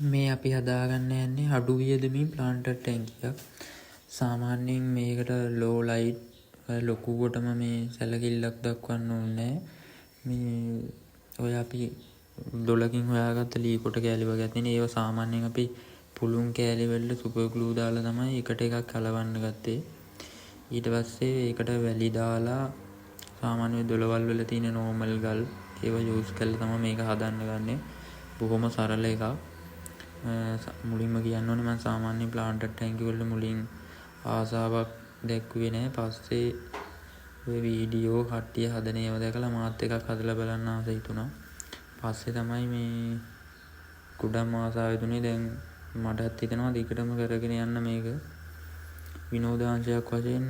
මේ අපි හදාගන්න යන්නේ අඩු වියදමින් ප්ලාන්ටර් ටැංකියක්. සාමාන්‍යයෙන් මේකට ලෝ ලයිට් ලොකුවටම මේ සැලකිල්ලක් දක්වන්න ඕනේ. මේ ඔය අපි ඩොලකින් හොයාගත්ත ලීකොට කෑලි වගේ තියෙන ඒවා සාමාන්‍යයෙන් අපි පුළුන් කෑලි වලට සුපර් ග්ලූ දාලා තමයි එකට එකක් කලවන්න ගත්තේ. ඊට පස්සේ ඒකට වැලි දාලා සාමාන්‍ය දොළවල් වල තියෙන නෝමල් ගල් ඒවා යූස් කරලා තමයි මේක හදන්න ගන්නේ. බොහොම සරල එකක්. මුලින්ම කියන්න ඕනේ මම සාමාන්‍ය ප්ලාන්ටර් ටැංකිය වල මුලින් ආසාවක් දැක්ුවේ නෑ. පස්සේ ඔය වීඩියෝ කට්ටිය හදන ඒවා දැකලා මාත් එකක් හදලා බලන්න ආස හිතුණා. පස්සේ තමයි මේ කුඩම් ආසාව හිතුනේ. දැන් මටත් හිතෙනවා දිගටම කරගෙන යන්න මේක. විනෝදාංශයක් වශයෙන්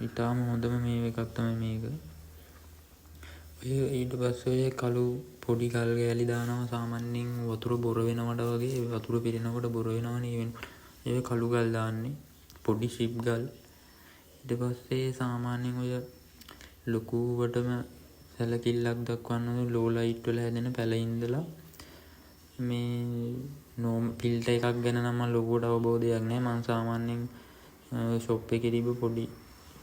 ඊටාම හොඳම මේ එකක් තමයි මේක. ඊට පස්සේ ඔය කළු පොඩි කල් ගෑලි දානවා සාමාන්‍යයෙන් වතුර බොර වෙනවට වගේ වතුර පිරෙනකොට බොර වෙනවනේ ඒ කළු ගල් දාන්නේ පොඩි ෂිප් ගල්. ඊට පස්සේ සාමාන්‍යයෙන් ඔය ලොකුවටම සැලකිල්ලක් දක්වන්න ලෝ ලයිට් වල හැදෙන පැල ඉඳලා මේ නෝම් ෆිල්ටර් එකක් ගැන නම් මම ලොකුවට අවබෝධයක් නැහැ. මම සාමාන්‍යයෙන් ෂොප් එකේ තිබ්බ පොඩි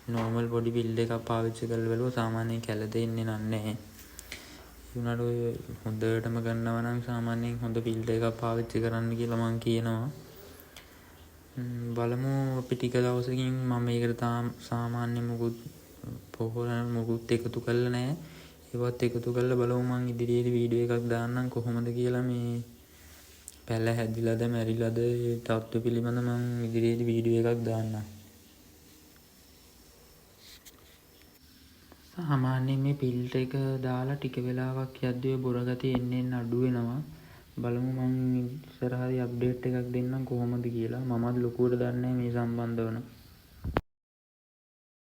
නෝමල් පොඩි ෆිල්ටර් එකක් පාවිච්චි කරලා බලුවා. සාමාන්‍යයෙන් කැළදෙන්නේ නැහැ. උනාට ඔය හොඳටම ගන්නවා නම් සාමාන්‍යයෙන් හොඳ ෆිල්ටර් එකක් පාවිච්චි කරන්න කියලා මම කියනවා. බලමු අපි ටික දවසකින් මම මේකට සාමාන්‍ය මුකුත් එකතු කරලා නැහැ. ඒවත් එකතු කරලා බලමු මම ඉදිරියේදී වීඩියෝ එකක් දාන්නම් කොහොමද කියලා. මේ පැල හැදිලාද මැරිලාද ඒ තත්ත්ව පිළිබඳ මම ඉදිරියේදී වීඩියෝ එකක් දාන්නම්. සාමාන්‍යයෙන් මේ ෆිල්ටර් එක දාලා ටික වෙලාවක් යද්දී බොර ගතිය එන්න අඩු වෙනවා. බලමු මම ඉස්සරහදී අප්ඩේට් එකක් දෙන්නම් කොහොමද කියලා. මමත් ලොකුවට දන්නේ මේ සම්බන්ධව.